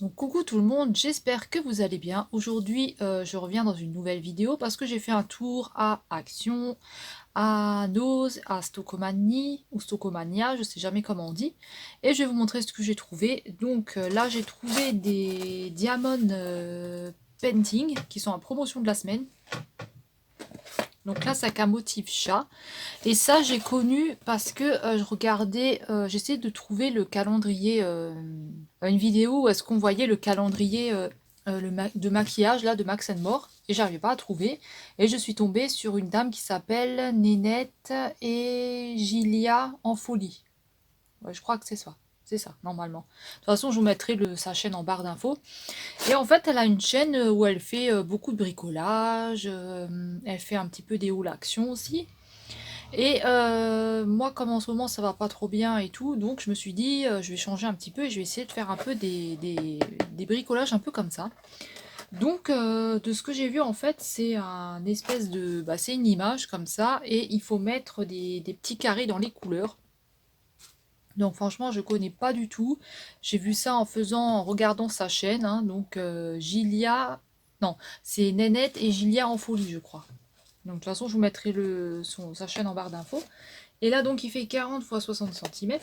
Donc coucou tout le monde, j'espère que vous allez bien. Aujourd'hui, je reviens dans une nouvelle vidéo parce que j'ai fait un tour à Action, à Nose, à Stocomanie ou Stocomania, je sais jamais comment on dit. Et je vais vous montrer ce que j'ai trouvé. Donc là, j'ai trouvé des Diamond Painting qui sont en promotion de la semaine. Donc là, c'est un motif chat. Et ça, j'ai connu parce que je regardais, j'essayais de trouver le calendrier, une vidéo où est-ce qu'on voyait le calendrier de maquillage là de Max More. Et j'arrivais pas à trouver. Et je suis tombée sur une dame qui s'appelle Nénette et Gilia en folie. Ouais, je crois que c'est ça. C'est ça, normalement. De toute façon, je vous mettrai sa chaîne en barre d'infos. Et en fait, elle a une chaîne où elle fait beaucoup de bricolage. Elle fait un petit peu des hauls actions aussi. Et moi, comme en ce moment ça va pas trop bien et tout, donc je me suis dit je vais changer un petit peu et je vais essayer de faire un peu des bricolages un peu comme ça. Donc de ce que j'ai vu en fait, c'est un espèce de, bah, c'est une image comme ça et il faut mettre des petits carrés dans les couleurs. Donc franchement, je connais pas du tout. J'ai vu ça en regardant sa chaîne, hein, donc Gilia, non, c'est Nénette et Gilia en folie, je crois. Donc de toute façon, je vous mettrai sa chaîne en barre d'infos. Et là, donc, il fait 40 x 60 cm.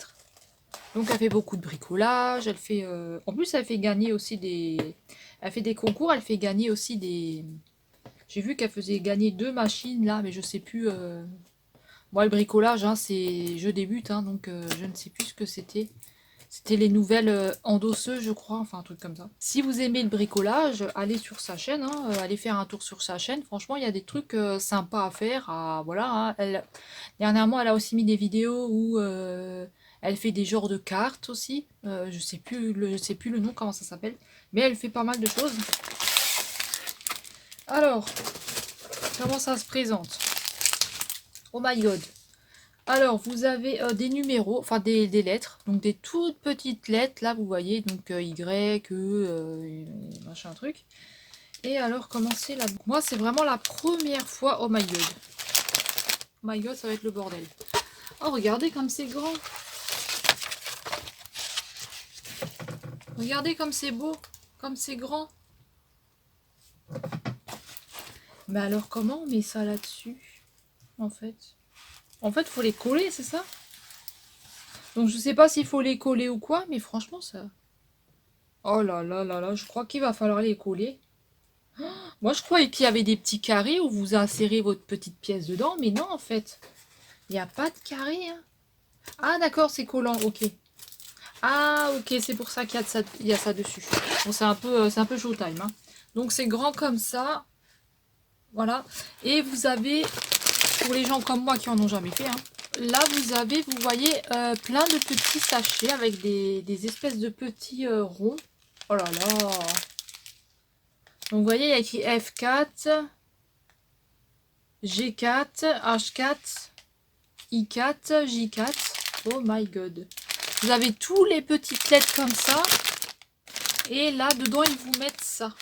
Donc, elle fait beaucoup de bricolage. Elle fait, en plus, elle fait gagner aussi des... Elle fait des concours. Elle fait gagner aussi des... J'ai vu qu'elle faisait gagner 2 machines, là, mais je sais plus... Moi, le bricolage, hein, c'est... Je débute, hein, donc je ne sais plus ce que c'était. C'était les nouvelles endosseuses, je crois, enfin un truc comme ça. Si vous aimez le bricolage, allez sur sa chaîne, hein, allez faire un tour sur sa chaîne. Franchement, il y a des trucs sympas à faire. Voilà, hein. Dernièrement, elle a aussi mis des vidéos où elle fait des genres de cartes aussi. Je sais plus le nom, comment ça s'appelle. Mais elle fait pas mal de choses. Alors, comment ça se présente? Oh my god. Alors, vous avez des numéros, enfin des lettres, donc des toutes petites lettres, là vous voyez, donc Y, machin truc. Et alors, comment c'est là? Moi, c'est vraiment la première fois, oh my god. Oh my god, ça va être le bordel. Oh, regardez comme c'est grand. Regardez comme c'est beau, comme c'est grand. Mais alors, comment on met ça là-dessus, en fait? En fait, faut les coller, c'est ça? Donc, je sais pas s'il faut les coller ou quoi, mais franchement, ça... Oh là là là là, je crois qu'il va falloir les coller. Moi, je croyais qu'il y avait des petits carrés où vous insérez votre petite pièce dedans, mais non, en fait. Il n'y a pas de carré, hein. Ah, d'accord, c'est collant, ok. Ah, ok, c'est pour ça qu'il y a il y a ça dessus. Bon, c'est un peu showtime, hein. Donc, c'est grand comme ça. Voilà. Et vous avez, pour les gens comme moi qui en ont jamais fait, hein, là, vous avez, vous voyez, plein de petits sachets avec des espèces de petits ronds. Oh là là. Donc, vous voyez, il y a écrit F4, G4, H4, I4, J4. Oh my god. Vous avez tous les petites lettres comme ça. Et là, dedans, ils vous mettent ça.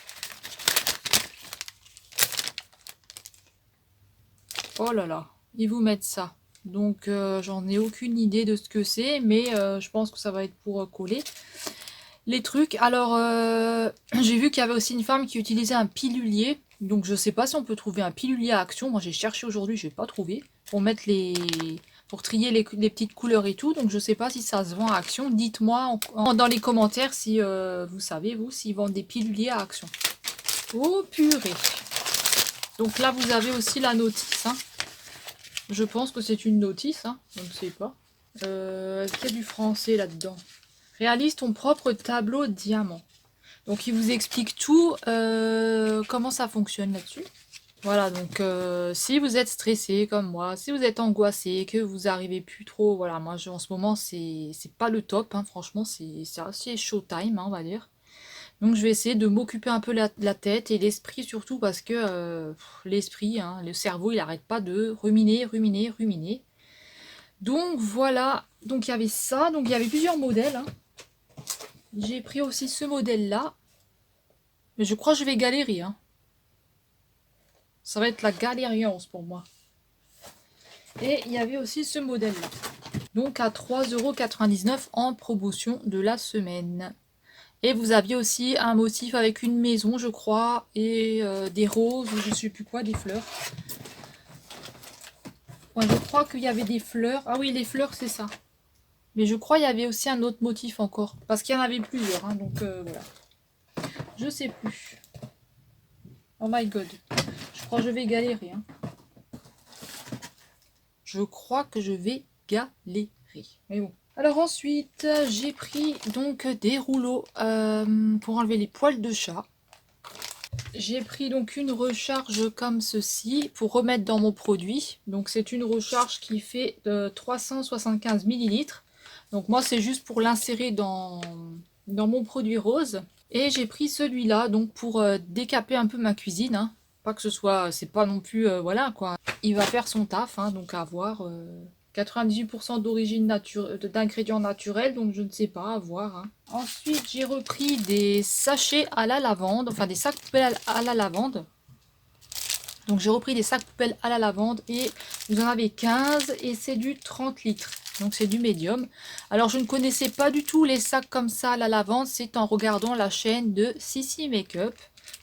Oh là là. Ils vous mettent ça. Donc, j'en ai aucune idée de ce que c'est. Mais je pense que ça va être pour coller les trucs. Alors, j'ai vu qu'il y avait aussi une femme qui utilisait un pilulier. Donc, je sais pas si on peut trouver un pilulier à Action. Moi, j'ai cherché aujourd'hui, je n'ai pas trouvé. Pour mettre pour trier les petites couleurs et tout. Donc, je sais pas si ça se vend à Action. Dites-moi dans les commentaires si vous savez, vous, s'ils vendent des piluliers à Action. Oh, purée. Donc là, vous avez aussi la notice, hein. Je pense que c'est une notice, hein. Je ne sais pas. Est-ce qu'il y a du français là-dedans? Réalise ton propre tableau diamant. Donc il vous explique tout, comment ça fonctionne là-dessus. Voilà, donc si vous êtes stressé comme moi, si vous êtes angoissé, que vous arrivez plus trop, voilà, moi en ce moment c'est pas le top, hein, franchement c'est assez showtime, hein, on va dire. Donc je vais essayer de m'occuper un peu la tête et l'esprit surtout parce que l'esprit, hein, le cerveau il arrête pas de ruminer, ruminer, ruminer. Donc voilà, donc il y avait ça, donc il y avait plusieurs modèles, hein. J'ai pris aussi ce modèle là, mais je crois que je vais galérer, hein. Ça va être la galériance pour moi. Et il y avait aussi ce modèle-là. Donc à 3,99 € en promotion de la semaine. Et vous aviez aussi un motif avec une maison, je crois, et des roses, ou je sais plus quoi, des fleurs. Ouais, je crois qu'il y avait des fleurs. Ah oui, les fleurs, c'est ça. Mais je crois qu'il y avait aussi un autre motif encore. Parce qu'il y en avait plusieurs, hein, donc voilà. Je sais plus. Oh my god. Je crois que je vais galérer. Hein. Je crois que je vais galérer. Mais bon. Alors ensuite, j'ai pris donc des rouleaux pour enlever les poils de chat. J'ai pris donc une recharge comme ceci pour remettre dans mon produit. Donc c'est une recharge qui fait 375 millilitres. Donc moi c'est juste pour l'insérer dans mon produit rose. Et j'ai pris celui-là donc pour décaper un peu ma cuisine. Hein. Pas que ce soit, c'est pas non plus, voilà quoi. Il va faire son taf, hein, donc à voir. 98% d'origine d'ingrédients naturels, donc je ne sais pas, à voir. Hein. Ensuite, j'ai repris des sachets à la lavande, enfin des sacs poubelles à la lavande. Donc j'ai repris des sacs poubelles à la lavande et vous en avez 15 et c'est du 30 litres. Donc c'est du médium. Alors je ne connaissais pas du tout les sacs comme ça à la lavande, c'est en regardant la chaîne de Sissi Makeup.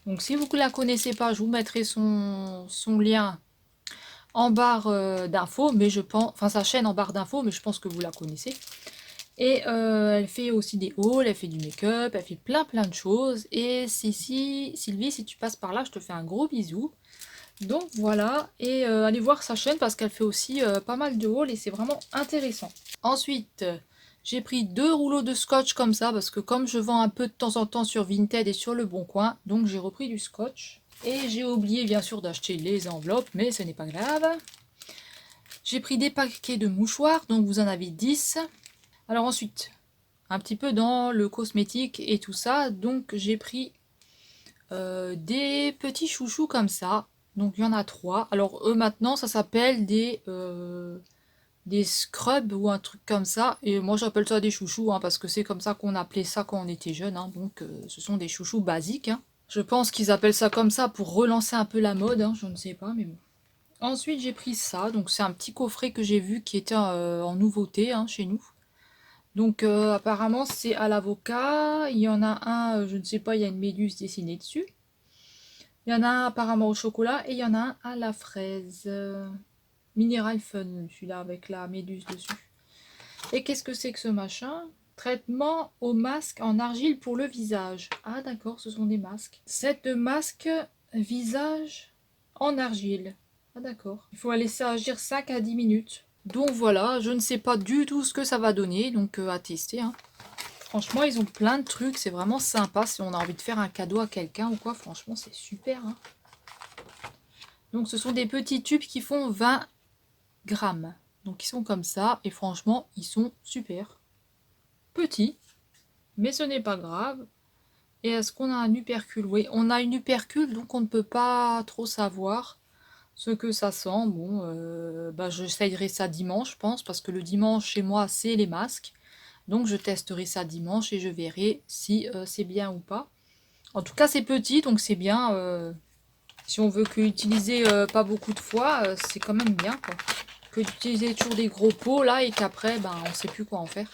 Donc si vous ne la connaissez pas, je vous mettrai son lien en barre d'infos, mais je pense, enfin sa chaîne en barre d'infos, mais je pense que vous la connaissez. Et elle fait aussi des hauls, elle fait du make-up, elle fait plein de choses. Et Sylvie, si tu passes par là, je te fais un gros bisou. Donc voilà, et allez voir sa chaîne parce qu'elle fait aussi pas mal de hauls et c'est vraiment intéressant. Ensuite, j'ai pris 2 rouleaux de scotch comme ça parce que comme je vends un peu de temps en temps sur Vinted et sur Le Bon Coin, donc j'ai repris du scotch. Et j'ai oublié bien sûr d'acheter les enveloppes, mais ce n'est pas grave. J'ai pris des paquets de mouchoirs, donc vous en avez 10. Alors ensuite, un petit peu dans le cosmétique et tout ça, donc j'ai pris des petits chouchous comme ça. Donc il y en a 3. Alors eux maintenant ça s'appelle des scrubs ou un truc comme ça. Et moi j'appelle ça des chouchous hein, parce que c'est comme ça qu'on appelait ça quand on était jeune. Hein. Donc ce sont des chouchous basiques. Hein. Je pense qu'ils appellent ça comme ça pour relancer un peu la mode. Hein. Je ne sais pas mais bon. Ensuite j'ai pris ça. Donc c'est un petit coffret que j'ai vu qui était en nouveauté hein, chez nous. Donc apparemment c'est à l'avocat. Il y en a un, je ne sais pas, il y a une méduse dessinée dessus. Il y en a un apparemment au chocolat et il y en a un à la fraise. Mineral Fun, celui-là avec la méduse dessus. Et qu'est-ce que c'est que ce machin? Traitement au masque en argile pour le visage. Ah d'accord, ce sont des masques. Set de masque visage en argile. Ah d'accord. Il faut laisser agir 5 à 10 minutes. Donc voilà, je ne sais pas du tout ce que ça va donner, donc à tester. Hein. Franchement, ils ont plein de trucs, c'est vraiment sympa si on a envie de faire un cadeau à quelqu'un ou quoi. Franchement, c'est super. Hein. Donc ce sont des petits tubes qui font 20 grammes. Donc ils sont comme ça et franchement, ils sont super. Petits, mais ce n'est pas grave. Et est-ce qu'on a un uppercule? Oui, on a une uppercule, donc on ne peut pas trop savoir ce que ça sent. Bon, j'essayerai ça dimanche, je pense, parce que le dimanche chez moi, c'est les masques. Donc je testerai ça dimanche et je verrai si c'est bien ou pas. En tout cas, c'est petit, donc c'est bien. Si on veut que utiliser pas beaucoup de fois, c'est quand même bien. Quoi. Que d'utiliser toujours des gros pots là et qu'après, ben, on sait plus quoi en faire.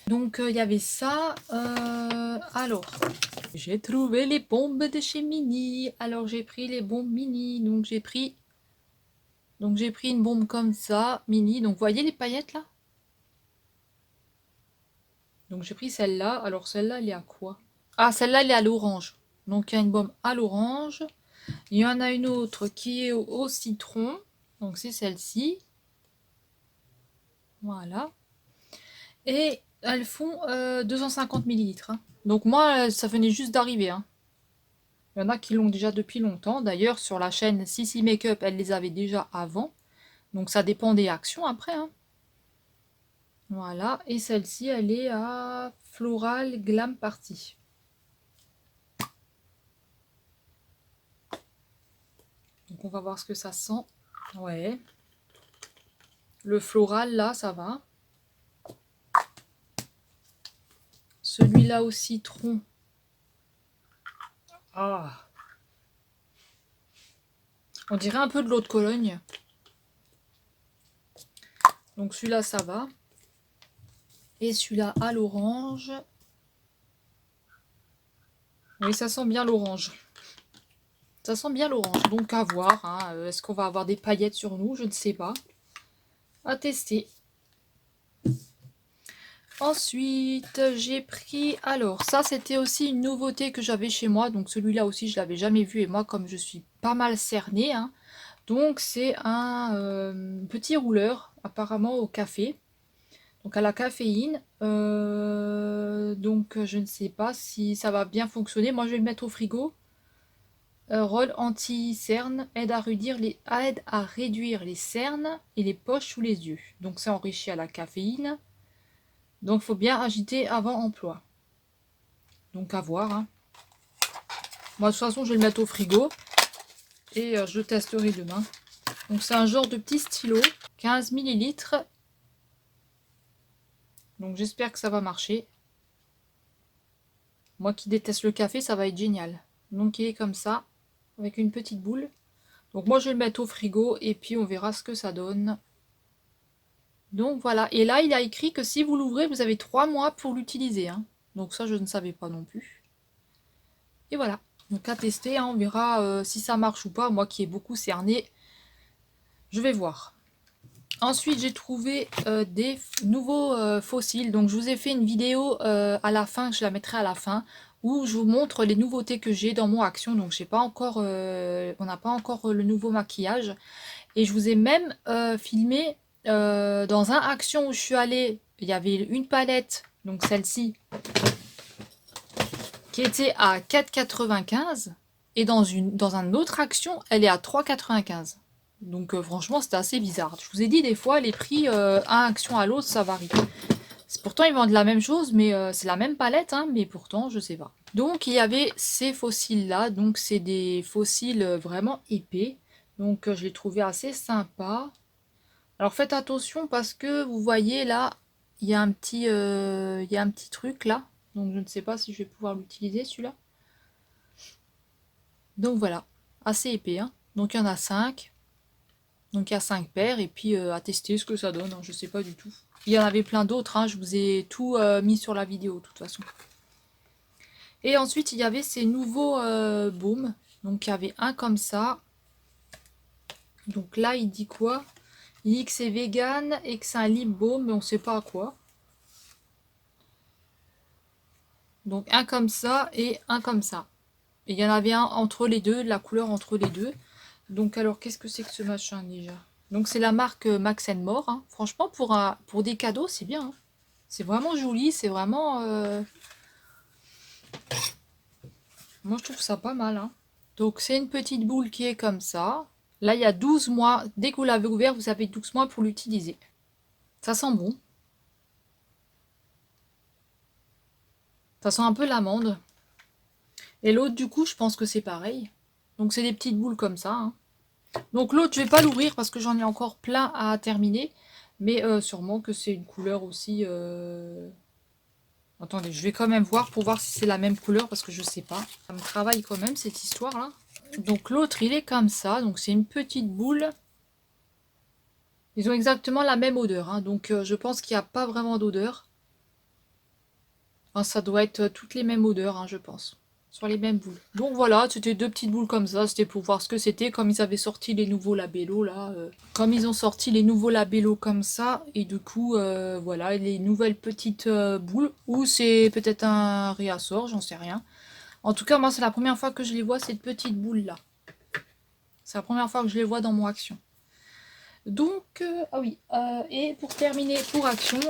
Donc il y avait ça. Alors, j'ai trouvé les bombes de chez Mini. Alors j'ai pris les bombes Mini. Donc j'ai pris une bombe comme ça, Mini. Donc vous voyez les paillettes là? Donc j'ai pris celle-là. Alors celle-là, elle est à quoi? Ah, celle-là, elle est à l'orange. Donc il y a une bombe à l'orange. Il y en a une autre qui est au citron. Donc c'est celle-ci. Voilà. Et elles font 250 millilitres. Hein. Donc moi, ça venait juste d'arriver. Hein. Il y en a qui l'ont déjà depuis longtemps. D'ailleurs, sur la chaîne Sissi Makeup, elle les avait déjà avant. Donc ça dépend des actions après. Hein. Voilà. Et celle-ci, elle est à Floral Glam Party. Donc on va voir ce que ça sent. Ouais. Le floral, là, ça va. Celui-là au citron. Ah. On dirait un peu de l'eau de Cologne. Donc celui-là, ça va. Et celui-là à l'orange. Oui, ça sent bien l'orange. Ça sent bien l'orange. Donc à voir. Hein. Est-ce qu'on va avoir des paillettes sur nous? Je ne sais pas. À tester. Ensuite, j'ai pris... Alors, ça, c'était aussi une nouveauté que j'avais chez moi. Donc celui-là aussi, je l'avais jamais vu. Et moi, comme je suis pas mal cernée, hein, donc c'est un petit rouleur, apparemment au café. Donc à la caféine. Donc je ne sais pas si ça va bien fonctionner. Moi, je vais le mettre au frigo. Rôle anti-cerne, aide à réduire les cernes et les poches sous les yeux. Donc c'est enrichi à la caféine. Donc il faut bien agiter avant emploi. Donc à voir. Hein. Moi de toute façon je vais le mettre au frigo. Et je le testerai demain. Donc c'est un genre de petit stylo. 15 millilitres. Donc j'espère que ça va marcher. Moi qui déteste le café, ça va être génial. Donc il est comme ça. Avec une petite boule. Donc moi je vais le mettre au frigo. Et puis on verra ce que ça donne. Donc voilà, et là il a écrit que si vous l'ouvrez, vous avez 3 mois pour l'utiliser. Hein. Donc ça je ne savais pas non plus. Et voilà, donc à tester, hein, on verra si ça marche ou pas. Moi qui ai beaucoup cerné, je vais voir. Ensuite j'ai trouvé des nouveaux fossiles. Donc je vous ai fait une vidéo à la fin, je la mettrai à la fin, où je vous montre les nouveautés que j'ai dans mon Action. Donc j'ai pas encore, on n'a pas encore le nouveau maquillage. Et je vous ai même filmé dans un Action où je suis allée, il y avait une palette, donc celle-ci, qui était à 4,95 et dans un autre Action, elle est à 3,95. Donc franchement, c'était assez bizarre. Je vous ai dit, des fois, les prix, un Action à l'autre, ça varie. Pourtant, ils vendent la même chose, mais c'est la même palette, hein, mais pourtant, je sais pas. Donc, il y avait ces fossiles-là. Donc, c'est des fossiles vraiment épais. Donc, je les trouvais assez sympas. Alors faites attention parce que vous voyez là, il y a un petit truc là. Donc je ne sais pas si je vais pouvoir l'utiliser celui-là. Donc voilà, assez épais. Hein. Donc il y en a 5. Donc il y a 5 paires et puis à tester ce que ça donne. Hein, je ne sais pas du tout. Il y en avait plein d'autres. Hein, je vous ai tout mis sur la vidéo de toute façon. Et ensuite il y avait ces nouveaux baumes. Donc il y avait un comme ça. Donc là il dit quoi? Il dit que c'est vegan et que c'est un lip balm mais on ne sait pas à quoi. Donc un comme ça et un comme ça. Et il y en avait un entre les deux, la couleur entre les deux. Donc alors qu'est-ce que c'est que ce machin déjà? Donc c'est la marque Max More. Hein. Franchement pour des cadeaux c'est bien. Hein. C'est vraiment joli, c'est vraiment... Moi je trouve ça pas mal. Hein. Donc c'est une petite boule qui est comme ça. Là il y a 12 mois. Dès que vous l'avez ouvert, vous avez 12 mois pour l'utiliser. Ça sent bon. Ça sent un peu l'amande. Et l'autre du coup je pense que c'est pareil. Donc c'est des petites boules comme ça. Hein. Donc l'autre, je vais pas l'ouvrir parce que j'en ai encore plein à terminer. Mais sûrement que c'est une couleur aussi... Attendez, je vais quand même voir pour voir si c'est la même couleur parce que je sais pas. Ça me travaille quand même cette histoire-là. Donc l'autre, il est comme ça. Donc c'est une petite boule. Ils ont exactement la même odeur. Hein, donc je pense qu'il n'y a pas vraiment d'odeur. Enfin, ça doit être toutes les mêmes odeurs, hein, je pense. Sur les mêmes boules. Donc voilà, c'était deux petites boules comme ça, c'était pour voir ce que c'était, comme ils avaient sorti les nouveaux labellos là. Comme ils ont sorti les nouveaux labellos comme ça, et du coup, voilà, les nouvelles petites boules, ou c'est peut-être un réassort, j'en sais rien. En tout cas, moi c'est la première fois que je les vois, ces petites boules là. C'est la première fois que je les vois dans mon Action. Donc, ah oui, et pour terminer pour Action,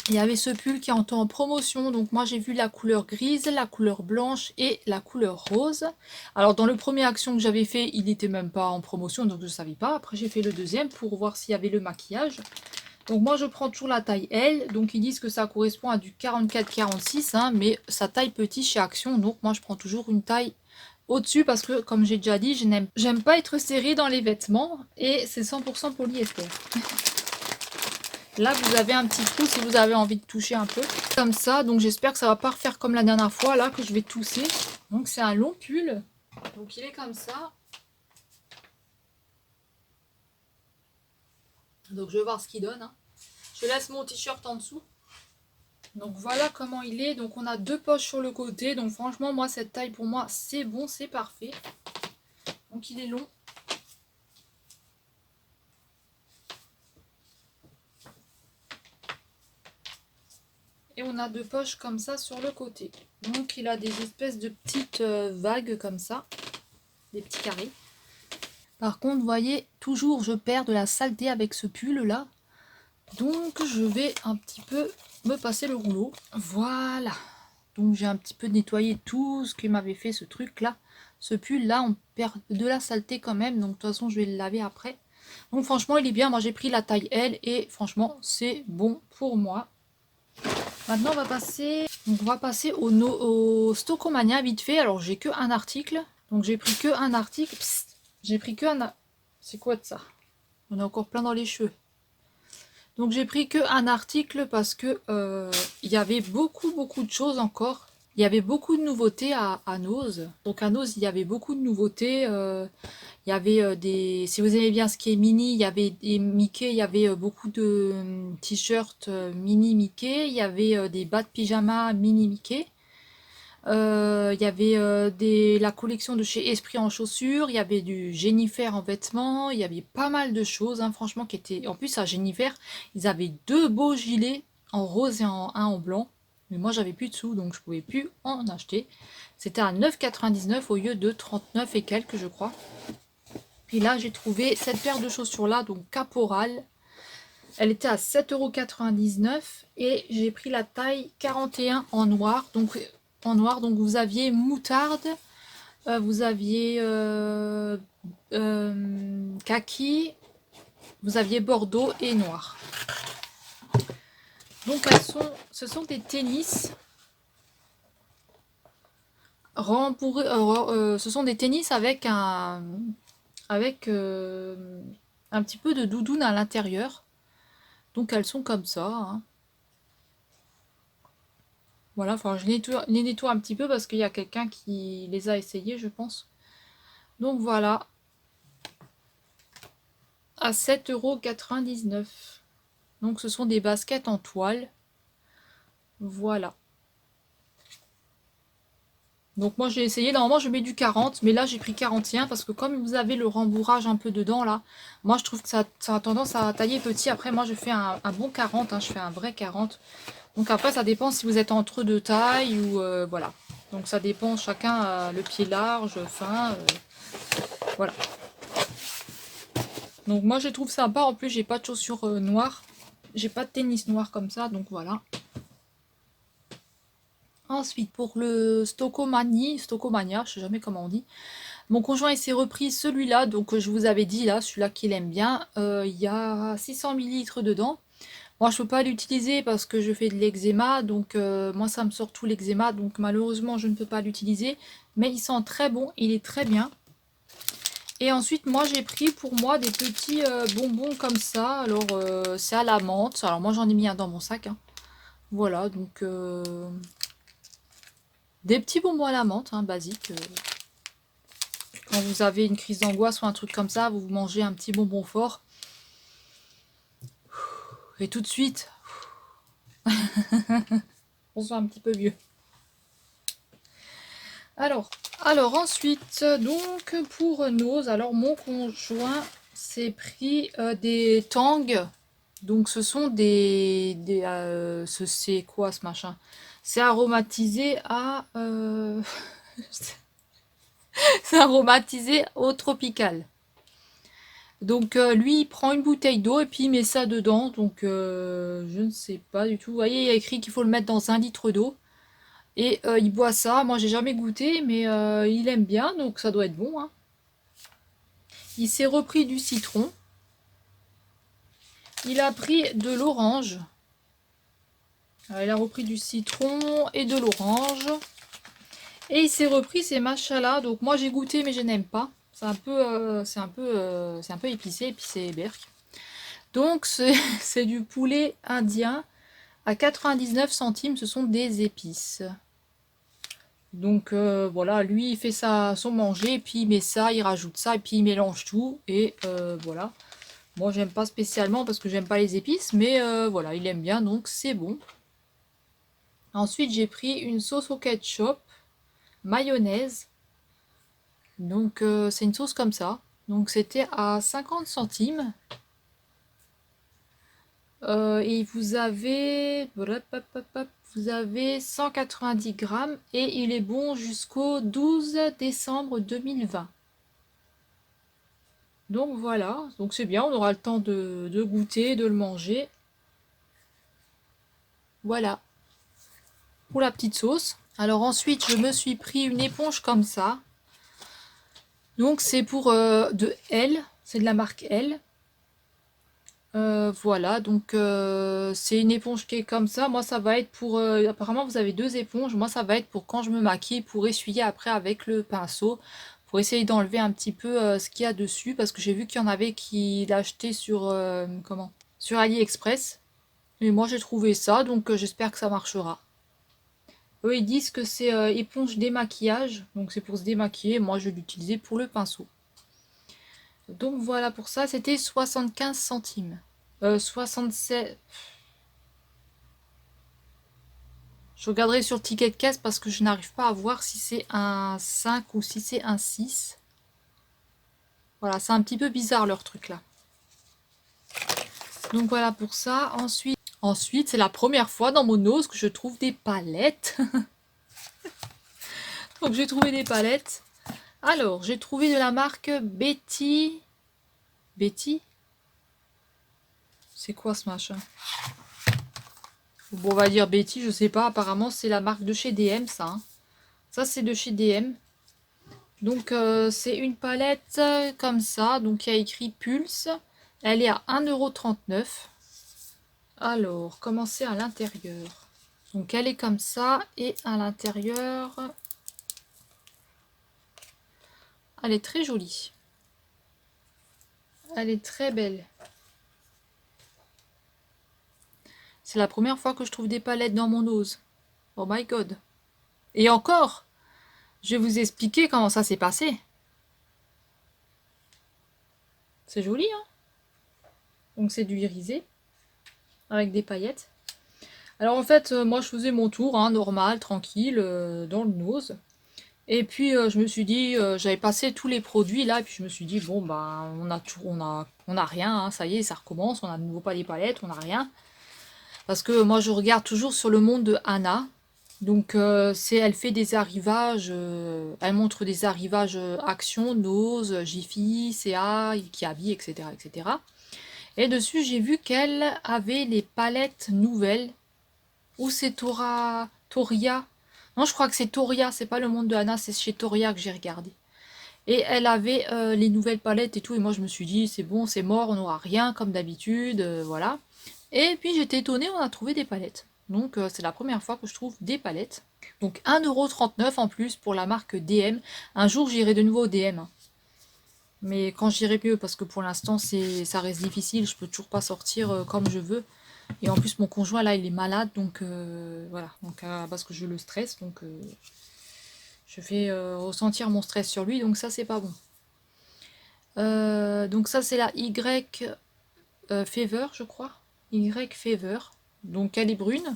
il y avait ce pull qui est en promotion, donc moi j'ai vu la couleur grise, la couleur blanche et la couleur rose. Alors dans le premier Action que j'avais fait, il n'était même pas en promotion, donc je ne savais pas. Après j'ai fait le deuxième pour voir s'il y avait le maquillage. Donc moi je prends toujours la taille L, donc ils disent que ça correspond à du 44-46, hein, mais ça taille petit chez Action, donc moi je prends toujours une taille au-dessus parce que comme j'ai déjà dit, j'aime pas être serrée dans les vêtements et c'est 100% polyester. Là, vous avez un petit trou si vous avez envie de toucher un peu. Comme ça, donc j'espère que ça va pas refaire comme la dernière fois, là, que je vais tousser. Donc c'est un long pull. Donc il est comme ça. Donc je vais voir ce qu'il donne. Hein. Je laisse mon t-shirt en dessous. Donc voilà comment il est. Donc on a 2 poches sur le côté. Donc franchement, moi, cette taille, pour moi, c'est bon, c'est parfait. Donc il est long. Et on a 2 poches comme ça sur le côté. Donc il a des espèces de petites vagues comme ça. Des petits carrés. Par contre, vous voyez, toujours je perds de la saleté avec ce pull là. Donc je vais un petit peu me passer le rouleau. Voilà. Donc j'ai un petit peu nettoyé tout ce qui m'avait fait ce truc là. Ce pull là, on perd de la saleté quand même. Donc de toute façon, je vais le laver après. Donc franchement, il est bien. Moi, j'ai pris la taille L et franchement, c'est bon pour moi. Maintenant, on va passer au Stockomania vite fait. Alors, j'ai que un article. Donc, j'ai pris que un article. J'ai pris que un... C'est quoi de ça? On a encore plein dans les cheveux. Donc, j'ai pris que un article parce que il y avait beaucoup de choses encore. Il y avait beaucoup de nouveautés à Nose. Donc, à Nose, il y avait beaucoup de nouveautés. Il y avait des... Si vous aimez bien ce qui est mini, il y avait des Mickey, il y avait beaucoup de t-shirts mini Mickey, il y avait des bas de pyjama mini Mickey. Il y avait la collection de chez Esprit en chaussures, il y avait du Jennifer en vêtements, il y avait pas mal de choses, hein, franchement, qui étaient... En plus, à Jennifer, ils avaient 2 beaux gilets, en rose et un en blanc. Mais moi, j'avais plus de sous, donc je pouvais plus en acheter. C'était à 9,99 au lieu de 39 et quelques, je crois. Puis là, j'ai trouvé cette paire de chaussures-là, donc Caporal. Elle était à 7,99 € et j'ai pris la taille 41 en noir. Donc, vous aviez moutarde, vous aviez kaki, vous aviez bordeaux et noir. Donc, ce sont des tennis. Ce sont des tennis avec un petit peu de doudoune à l'intérieur. Donc elles sont comme ça, hein. Voilà, enfin je les nettoie un petit peu parce qu'il y a quelqu'un qui les a essayées, je pense. Donc voilà, à 7,99 €. Donc ce sont des baskets en toile. Voilà. Donc moi j'ai essayé, normalement je mets du 40, mais là j'ai pris 41 parce que comme vous avez le rembourrage un peu dedans là, moi je trouve que ça a tendance à tailler petit. Après moi je fais un bon 40, hein, je fais un vrai 40. Donc après ça dépend si vous êtes entre deux tailles ou voilà. Donc ça dépend, chacun a le pied large, fin, voilà. Donc moi je trouve sympa, en plus j'ai pas de chaussures noires, j'ai pas de tennis noir comme ça, donc voilà. Ensuite, pour le Stockomania, je sais jamais comment on dit. Mon conjoint il s'est repris celui-là, donc je vous avais dit là, celui-là qu'il aime bien. Il y a 600 ml dedans. Moi je peux pas l'utiliser parce que je fais de l'eczéma, donc moi ça me sort tout l'eczéma, donc malheureusement je ne peux pas l'utiliser. Mais il sent très bon, il est très bien. Et ensuite moi j'ai pris pour moi des petits bonbons comme ça. Alors c'est à la menthe, alors moi j'en ai mis un dans mon sac, hein. Voilà, donc... des petits bonbons à la menthe, hein, basiques. Quand vous avez une crise d'angoisse ou un truc comme ça, vous mangez un petit bonbon fort. Et tout de suite, on se sent un petit peu mieux. Alors ensuite, donc pour Nose, alors mon conjoint s'est pris des Tangs. Donc ce sont c'est quoi ce machin? C'est aromatisé à... c'est aromatisé au tropical. Donc lui il prend une bouteille d'eau et puis il met ça dedans. Donc je ne sais pas du tout. Vous voyez, il y a écrit qu'il faut le mettre dans 1 litre d'eau. Et il boit ça. Moi j'ai jamais goûté, mais il aime bien, donc ça doit être bon, hein. Il s'est repris du citron. Il a pris de l'orange. Il a repris du citron et de l'orange. Et il s'est repris ces machas-là. Donc moi j'ai goûté mais je n'aime pas. C'est un peu épicé, épicé berk. Donc c'est du poulet indien à 99 centimes. Ce sont des épices. Donc voilà, lui il fait son manger, et puis il met ça, il rajoute ça, et puis il mélange tout. Et voilà. Moi j'aime pas spécialement parce que j'aime pas les épices, mais voilà, il aime bien, donc c'est bon. Ensuite, j'ai pris une sauce au ketchup, mayonnaise. Donc, c'est une sauce comme ça. Donc, c'était à 50 centimes. Et vous avez 190 grammes et il est bon jusqu'au 12 décembre 2020. Donc voilà, donc c'est bien, on aura le temps de goûter, de le manger. Voilà, pour la petite sauce. Alors ensuite, je me suis pris une éponge comme ça. Donc c'est pour de L, c'est de la marque L. Voilà, donc c'est une éponge qui est comme ça. Moi, ça va être pour... apparemment, vous avez deux éponges. Moi, ça va être pour quand je me maquille, pour essuyer après avec le pinceau, pour essayer d'enlever un petit peu ce qu'il y a dessus, parce que j'ai vu qu'il y en avait qui l'achetaient sur... comment? Sur AliExpress. Et moi, j'ai trouvé ça, donc j'espère que ça marchera. Eux, ils disent que c'est éponge démaquillage, donc c'est pour se démaquiller. Moi, je vais l'utiliser pour le pinceau. Donc voilà pour ça, c'était 75 centimes. 67. Je regarderai sur le ticket de caisse parce que je n'arrive pas à voir si c'est un 5 ou si c'est un 6. Voilà, c'est un petit peu bizarre leur truc là. Donc voilà pour ça. Ensuite c'est la première fois dans mon ose que je trouve des palettes. Donc j'ai trouvé des palettes. Alors, j'ai trouvé de la marque Betty. Betty? C'est quoi ce machin? Bon, on va dire Betty, je sais pas. Apparemment, c'est la marque de chez DM, ça. Hein. Ça, c'est de chez DM. Donc, c'est une palette comme ça. Donc, il y a écrit Pulse. Elle est à 1,39 €. Alors, comment c'est à l'intérieur? Donc, elle est comme ça. Et à l'intérieur, elle est très jolie. Elle est très belle. C'est la première fois que je trouve des palettes dans mon ose. Oh my god. Et encore, je vais vous expliquer comment ça s'est passé. C'est joli, hein? Donc c'est du irisé avec des paillettes. Alors en fait, moi je faisais mon tour, hein, normal, tranquille, dans le nose. Et puis je me suis dit, j'avais passé tous les produits là, et puis je me suis dit, bon bah on a rien, hein, ça y est, ça recommence, on a de nouveau pas les palettes, on n'a rien. Parce que moi je regarde toujours sur le monde de Anna. Donc elle fait des arrivages, elle montre des arrivages Action, Nose, Jiffy, CA, Kiabi, etc., etc. Et dessus j'ai vu qu'elle avait les palettes nouvelles. Ou c'est Toria. Non, je crois que c'est Toria, c'est pas le monde de Anna, c'est chez Toria que j'ai regardé. Et elle avait les nouvelles palettes et tout, et moi je me suis dit c'est bon, c'est mort, on n'aura rien comme d'habitude, voilà. Et puis j'étais étonnée, on a trouvé des palettes. Donc c'est la première fois que je trouve des palettes. Donc 1,39 € en plus pour la marque DM. Un jour j'irai de nouveau au DM. Hein. Mais quand j'irai mieux, parce que pour l'instant ça reste difficile, je peux toujours pas sortir comme je veux. Et en plus mon conjoint là il est malade, donc voilà. Donc parce que je le stresse, donc je fais ressentir mon stress sur lui, donc ça c'est pas bon. Donc ça c'est la Y Fever je crois. Y Fever. Donc elle est brune.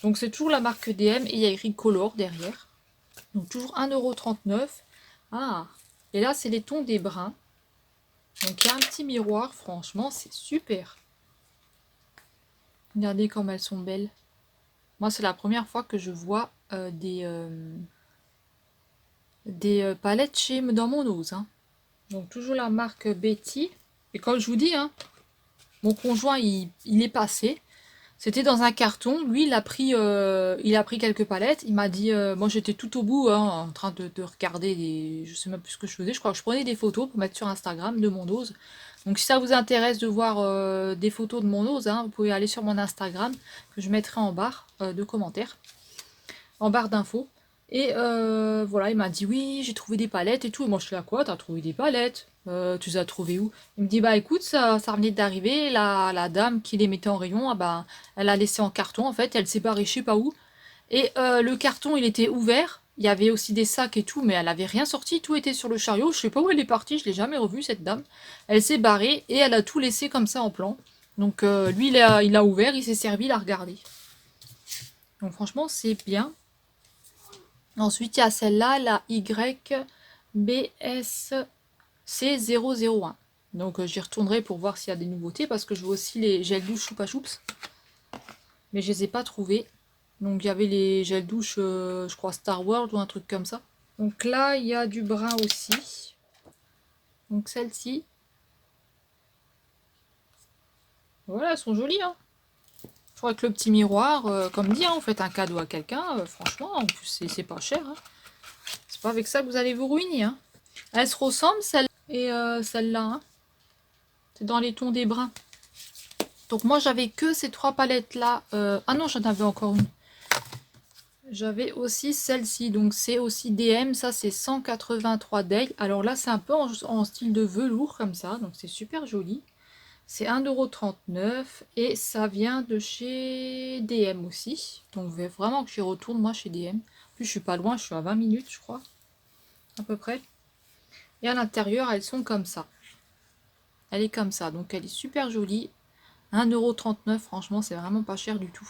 Donc c'est toujours la marque DM et il y a écrit Color derrière. Donc toujours 1,39 €. Ah, et là c'est les tons des bruns. Donc il y a un petit miroir, franchement c'est super. Regardez comme elles sont belles. Moi c'est la première fois que je vois des palettes dans mon ose. Hein. Donc toujours la marque Betty. Et comme je vous dis, hein, mon conjoint il est passé. C'était dans un carton. Lui, il a pris quelques palettes. Il m'a dit, moi j'étais tout au bout, hein, en train de regarder je sais même plus ce que je faisais. Je crois que je prenais des photos pour mettre sur Instagram de mon ose. Donc si ça vous intéresse de voir des photos de mon ose, hein, vous pouvez aller sur mon Instagram que je mettrai en barre de commentaires, en barre d'infos. Et voilà, il m'a dit oui, j'ai trouvé des palettes et tout. Et moi je suis là, quoi, t'as trouvé des palettes? Tu les as trouvées où? Il me dit bah écoute, ça venait d'arriver, la dame qui les mettait en rayon, ah bah, elle a laissé en carton en fait, elle s'est barrée je sais pas où. Et le carton il était ouvert, il y avait aussi des sacs et tout, mais elle avait rien sorti, tout était sur le chariot, je sais pas où elle est partie, je l'ai jamais revue cette dame. Elle s'est barrée et elle a tout laissé comme ça en plan. Donc lui il a ouvert, il s'est servi, il a regardé. Donc franchement, c'est bien. Ensuite, il y a celle-là, la YBSC001. Donc j'y retournerai pour voir s'il y a des nouveautés, parce que je vois aussi les gels douche Choupa Choups. Mais je les ai pas trouvés. Donc il y avait les gels douche, je crois Star World ou un truc comme ça. Donc là, il y a du brun aussi. Donc celle-ci. Voilà, elles sont jolies, hein. Je crois que le petit miroir, comme dit, hein, vous faites un cadeau à quelqu'un, franchement, en plus c'est pas cher, hein. C'est pas avec ça que vous allez vous ruiner, hein. Elles se ressemblent, celle et celle-là, hein. C'est dans les tons des bruns. Donc moi, j'avais que ces 3 palettes-là. Ah non, j'en avais encore une. J'avais aussi celle-ci, donc c'est aussi DM, ça c'est 183 Day. Alors là, c'est un peu en style de velours, comme ça, donc c'est super joli. C'est 1,39 € et ça vient de chez DM aussi. Donc vraiment que j'y retourne moi chez DM. En plus je suis pas loin, je suis à 20 minutes je crois. À peu près. Et à l'intérieur elles sont comme ça. Elle est comme ça, donc elle est super jolie. 1,39 €, franchement c'est vraiment pas cher du tout.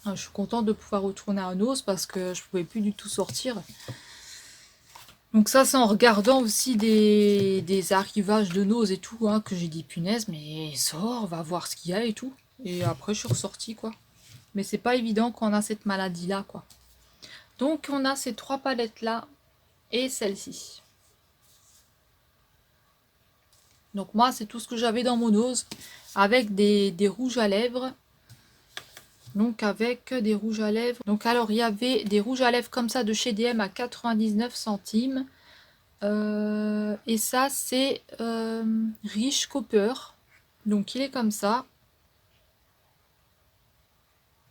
Je suis contente de pouvoir retourner à Nose parce que je pouvais plus du tout sortir. Donc ça c'est en regardant aussi des arrivages de Nose et tout, hein, que j'ai dit punaise, mais sors, va voir ce qu'il y a et tout. Et après je suis ressortie quoi. Mais c'est pas évident quand on a cette maladie là quoi. Donc on a ces 3 palettes là et celle-ci. Donc moi c'est tout ce que j'avais dans mon Nose avec des rouges à lèvres. Donc avec des rouges à lèvres. Donc alors il y avait des rouges à lèvres comme ça de chez DM à 99 centimes. Et ça c'est Rich Copper. Donc il est comme ça.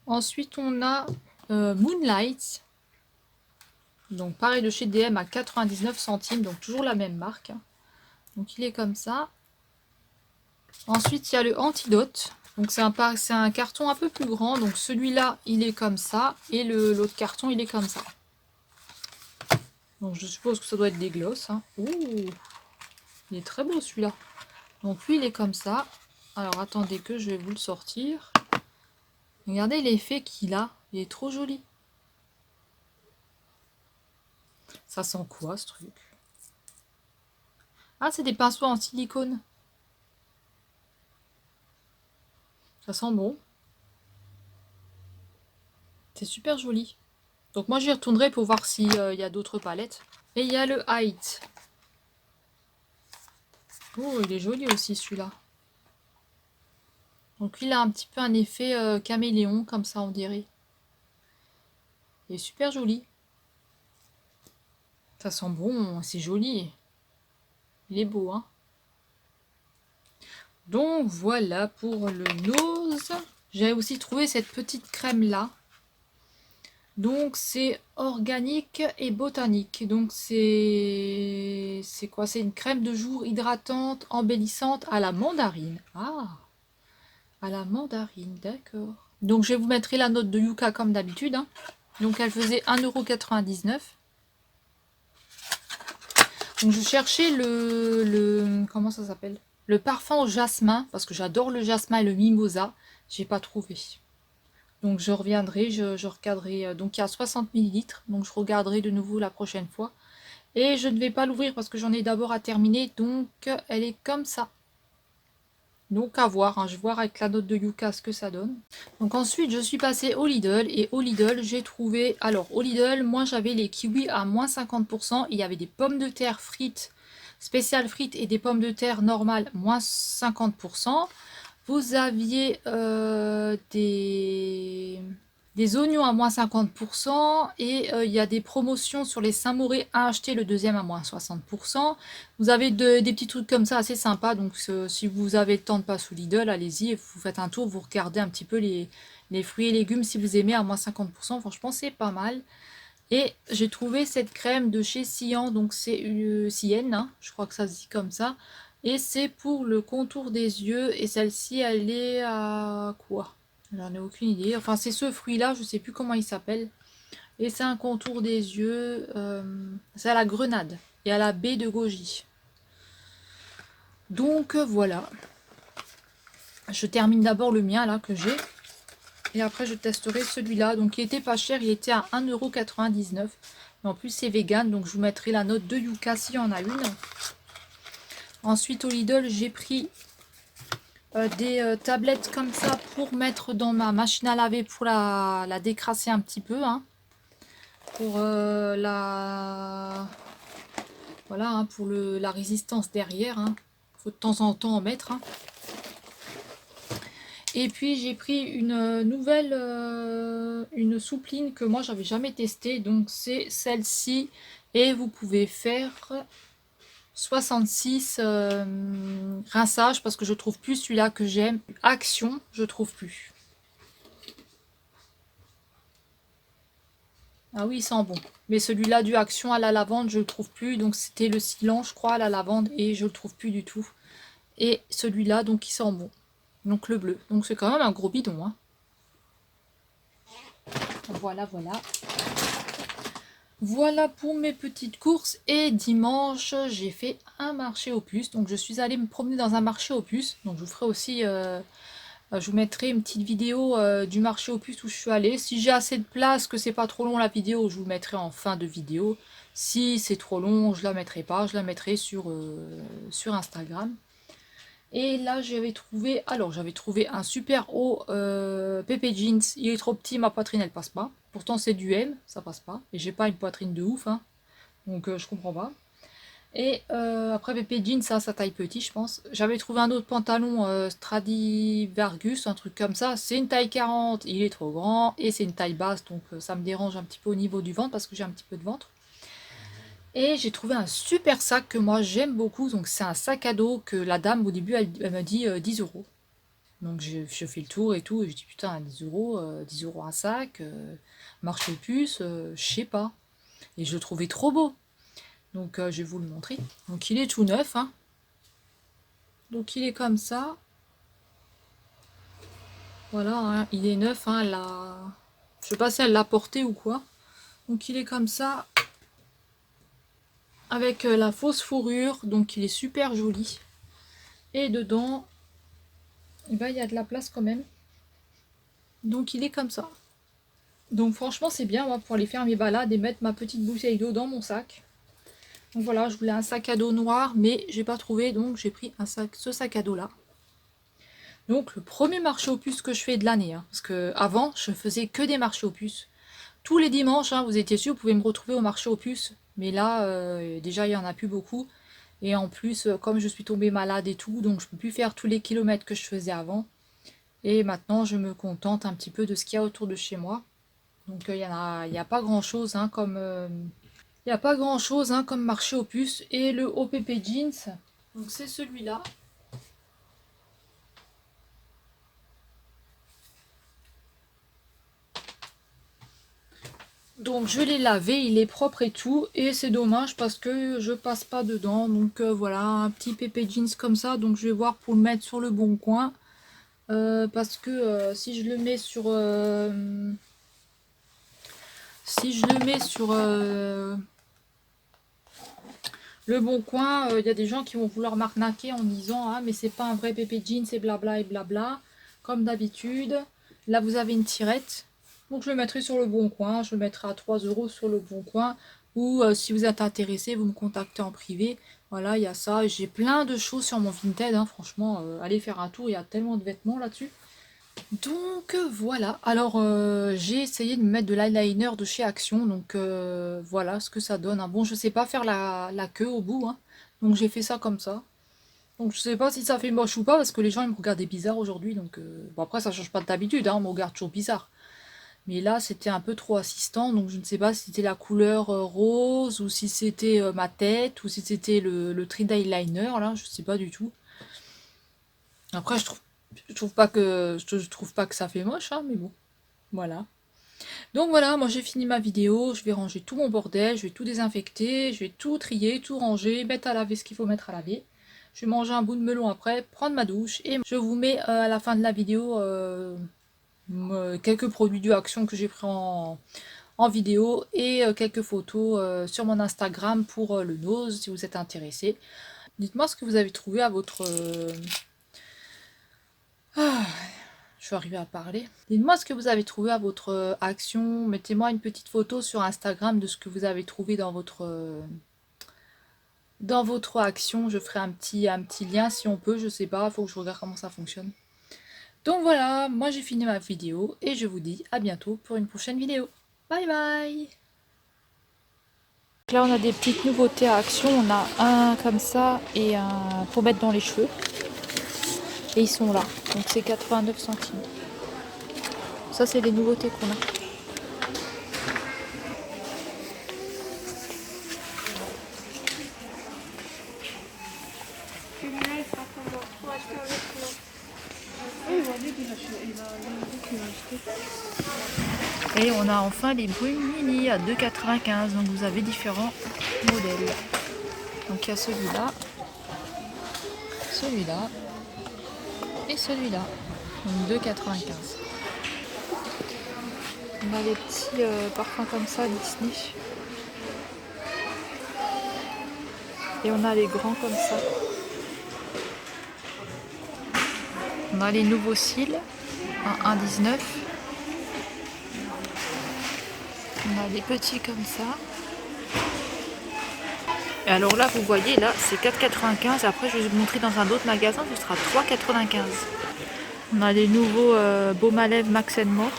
Ensuite on a Moonlight. Donc pareil de chez DM à 99 centimes. Donc toujours la même marque. Donc il est comme ça. Ensuite il y a le Antidote. Donc c'est un carton un peu plus grand. Donc celui-là il est comme ça. Et l'autre carton il est comme ça. Donc je suppose que ça doit être des glosses. Hein. Ouh, il est très beau celui-là. Donc lui il est comme ça. Alors attendez que je vais vous le sortir. Regardez l'effet qu'il a. Il est trop joli. Ça sent quoi ce truc? Ah c'est des pinceaux en silicone. Ça sent bon. C'est super joli. Donc moi j'y retournerai pour voir s'il y a d'autres palettes. Et il y a le Height. Oh il est joli aussi celui-là. Donc il a un petit peu un effet caméléon comme ça on dirait. Il est super joli. Ça sent bon, c'est joli. Il est beau, hein. Donc voilà pour le nose. J'ai aussi trouvé cette petite crème là. Donc c'est organique et botanique. Donc c'est quoi? C'est une crème de jour hydratante, embellissante à la mandarine. Ah, à la mandarine, d'accord. Donc je vais vous mettre la note de Yuka comme d'habitude. Hein. Donc elle faisait 1,99 €. Donc je cherchais comment ça s'appelle? Le parfum au jasmin, parce que j'adore le jasmin et le mimosa. J'ai pas trouvé. Donc je reviendrai, je regarderai. Donc il y a 60 ml, donc je regarderai de nouveau la prochaine fois. Et je ne vais pas l'ouvrir parce que j'en ai d'abord à terminer. Donc elle est comme ça. Donc à voir, hein, je vais voir avec la note de Yuka ce que ça donne. Donc ensuite je suis passée au Lidl. Et au Lidl j'ai trouvé... Alors au Lidl, moi j'avais les kiwis à moins 50%. Il y avait des pommes de terre frites, spéciales frites, et des pommes de terre normales moins 50%. Vous aviez des oignons à moins 50%. Et il y a des promotions sur les Saint-Mauré, un acheté, le deuxième à moins 60%. Vous avez des petits trucs comme ça assez sympas. Donc si vous avez le temps de passer au Lidl, allez-y, vous faites un tour, vous regardez un petit peu les fruits et légumes si vous aimez à moins 50%. Franchement, c'est pas mal. Et j'ai trouvé cette crème de chez Cyan, donc c'est Cyan, hein, je crois que ça se dit comme ça. Et c'est pour le contour des yeux. Et celle-ci, elle est à quoi? J'en ai aucune idée. Enfin, c'est ce fruit-là, je sais plus comment il s'appelle. Et c'est un contour des yeux. C'est à la grenade et à la baie de goji. Donc voilà. Je termine d'abord le mien là que j'ai. Et après, je testerai celui-là. Donc, il était pas cher. Il était à 1,99 €. Mais en plus, c'est vegan. Donc, je vous mettrai la note de Yuka s'il y en a une. Ensuite, au Lidl, j'ai pris des tablettes comme ça pour mettre dans ma machine à laver pour la décrasser un petit peu. Hein, pour voilà, hein, pour la résistance derrière. Hein. Faut de temps en temps en mettre. Hein. Et puis j'ai pris une nouvelle, une soupline que moi j'avais jamais testée. Donc c'est celle-ci. Et vous pouvez faire 66 rinçages parce que je trouve plus celui-là que j'aime. Action, je trouve plus. Ah oui, il sent bon. Mais celui-là du Action à la lavande, je le trouve plus. Donc c'était le Silan, je crois, à la lavande. Et je le trouve plus du tout. Et celui-là, donc il sent bon. Donc le bleu. Donc c'est quand même un gros bidon. Hein. Voilà, voilà. Voilà pour mes petites courses. Et dimanche, j'ai fait un marché aux puces. Donc je suis allée me promener dans un marché aux puces. Donc je vous ferai aussi... je vous mettrai une petite vidéo du marché aux puces où je suis allée. Si j'ai assez de place, que c'est pas trop long la vidéo, je vous mettrai en fin de vidéo. Si c'est trop long, je la mettrai pas. Je la mettrai sur Instagram. Et là, j'avais trouvé... Alors, j'avais trouvé un super haut PP Jeans. Il est trop petit, ma poitrine, elle passe pas. Pourtant, c'est du M, ça passe pas. Et j'ai pas une poitrine de ouf, hein. Donc, je comprends pas. Et après PP Jeans, ça taille petit, je pense. J'avais trouvé un autre pantalon Stradivarius, un truc comme ça. C'est une taille 40, il est trop grand. Et c'est une taille basse, donc ça me dérange un petit peu au niveau du ventre, parce que j'ai un petit peu de ventre. Et j'ai trouvé un super sac que moi j'aime beaucoup. Donc c'est un sac à dos que la dame au début elle m'a dit 10 euros. Donc je fais le tour et tout. Et je dis putain 10 euros un sac, marché aux puces, je sais pas. Et je le trouvais trop beau. Donc je vais vous le montrer. Donc il est tout neuf. Hein. Donc il est comme ça. Voilà, hein, il est neuf. Hein, je sais pas si elle l'a porté ou quoi. Donc il est comme ça. Avec la fausse fourrure. Donc il est super joli. Et dedans, eh ben, il y a de la place quand même. Donc il est comme ça. Donc franchement c'est bien moi, pour aller faire mes balades et mettre ma petite bouteille d'eau dans mon sac. Donc voilà, je voulais un sac à dos noir mais j'ai pas trouvé, donc j'ai pris ce sac à dos là. Donc le premier marché aux puces que je fais de l'année. Hein, parce que avant je faisais que des marchés aux puces. Tous les dimanches, hein, vous étiez sûr, vous pouvez me retrouver au marché aux puces. Mais là, déjà il n'y en a plus beaucoup. Et en plus, comme je suis tombée malade et tout, donc je peux plus faire tous les kilomètres que je faisais avant. Et maintenant, je me contente un petit peu de ce qu'il y a autour de chez moi. Donc il y a pas grand chose hein, comme il y a pas grand chose hein, comme marché aux puces. Et le OPP Jeans, donc c'est celui-là. Donc je l'ai lavé, il est propre et tout. Et c'est dommage parce que je passe pas dedans. Donc voilà, un petit PP Jeans comme ça. Donc je vais voir pour le mettre sur le bon coin. Parce que si je le mets sur... si je le mets sur... le bon coin, il y a des gens qui vont vouloir m'arnaquer en disant ah mais c'est pas un vrai PP jean, c'est blabla et blabla, comme d'habitude. Là vous avez une tirette, donc je le mettrai sur le bon coin, je le mettrai à 3 € sur le bon coin, ou si vous êtes intéressé, vous me contactez en privé. Voilà, il y a ça, j'ai plein de choses sur mon Vinted, hein, franchement, allez faire un tour, il y a tellement de vêtements là-dessus. Donc voilà, alors j'ai essayé de me mettre de l'eyeliner de chez Action, donc voilà ce que ça donne. Hein. Bon, je sais pas faire la queue au bout, hein, donc j'ai fait ça comme ça. Donc je sais pas si ça fait moche ou pas, parce que les gens ils me regardaient bizarre aujourd'hui, donc bon après ça change pas d'habitude, hein, on me regarde toujours bizarre. Mais là c'était un peu trop assistant, donc je ne sais pas si c'était la couleur rose, ou si c'était ma tête, ou si c'était le trait d'eyeliner, là, je sais pas du tout. Après je trouve pas que ça fait moche, hein, mais bon, voilà. Donc voilà, moi j'ai fini ma vidéo, je vais ranger tout mon bordel, je vais tout désinfecter, je vais tout trier, tout ranger, mettre à laver ce qu'il faut mettre à laver. Je vais manger un bout de melon après, prendre ma douche et je vous mets à la fin de la vidéo quelques produits du Action que j'ai pris en vidéo et quelques photos sur mon Instagram pour le nose si vous êtes intéressé. Dites-moi ce que vous avez trouvé à votre... Je vais arriver à parler. Dites-moi ce que vous avez trouvé à votre action. Mettez-moi une petite photo sur Instagram de ce que vous avez trouvé dans votre action. Je ferai un petit lien si on peut. Je sais pas, il faut que je regarde comment ça fonctionne. Donc voilà, moi j'ai fini ma vidéo et je vous dis à bientôt pour une prochaine vidéo. Bye bye. Là on a des petites nouveautés à action. On a un comme ça et un pour mettre dans les cheveux. Et ils sont là. Donc c'est 89 centimes. Ça c'est les nouveautés qu'on a. Et on a enfin les brunes mini à 2,95 €. Donc vous avez différents modèles. Donc il y a celui-là, celui-là et celui-là. Donc 2,95 €. On a les petits parfums comme ça Disney. Et on a les grands comme ça. On a les nouveaux cils à 1,19 €. On a des petits comme ça. Et alors là, vous voyez, là, c'est 4,95 €. Après, je vais vous montrer dans un autre magasin, ce sera 3,95 €. On a les nouveaux baumes à lèvres Max & More. «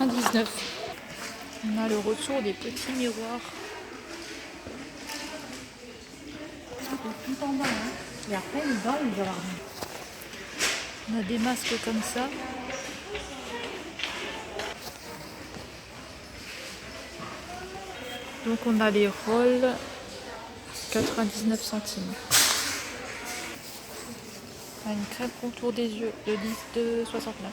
1,19 €. On a le retour des petits miroirs. Tout en bas, hein. Et après, dedans, il va y avoir... On a des masques comme ça. Donc on a les rolls 99 centimes. On a une crème contour des yeux de 69.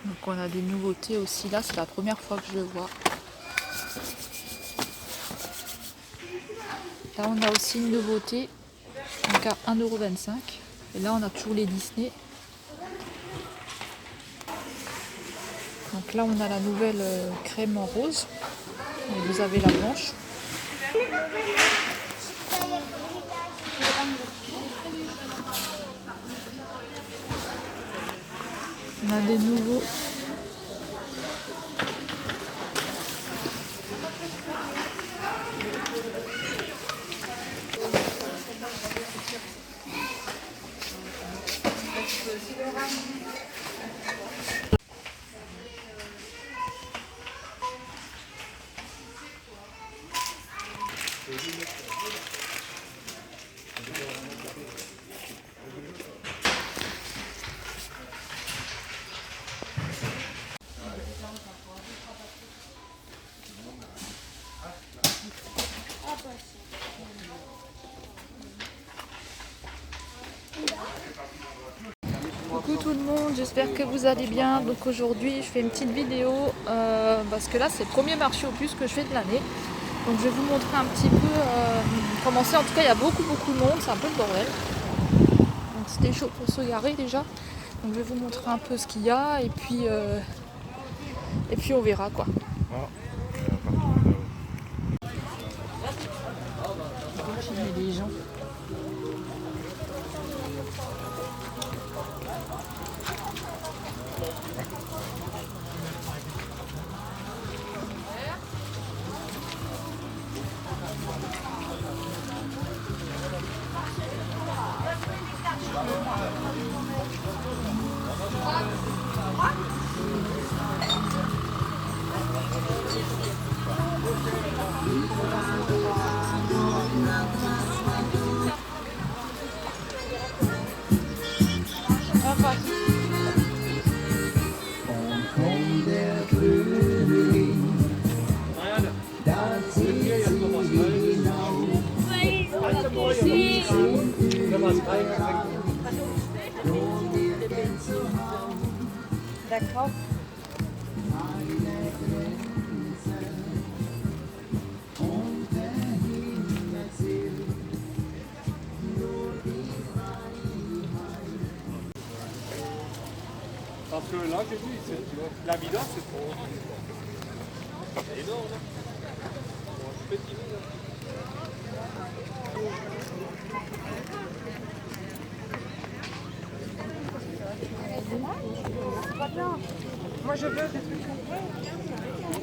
Donc on a des nouveautés aussi là, c'est la première fois que je le vois. Là on a aussi une nouveauté, donc à 1,25 €. Et là on a toujours les Disney. Donc là on a la nouvelle crème en rose. Et vous avez la blanche. On a des nouveaux. Coucou tout le monde, j'espère que vous allez bien. Donc aujourd'hui je fais une petite vidéo parce que là c'est le premier marché aux puces que je fais de l'année. Donc je vais vous montrer un petit peu comment c'est. En tout cas il y a beaucoup de monde, c'est un peu le bordel. Donc c'était chaud pour se garer déjà. Donc je vais vous montrer un peu ce qu'il y a et puis on verra quoi. Il y a des gens. D'accord. Parce que là, j'ai vu, la vidange, c'est trop. C'est énorme. Moi je veux des trucs.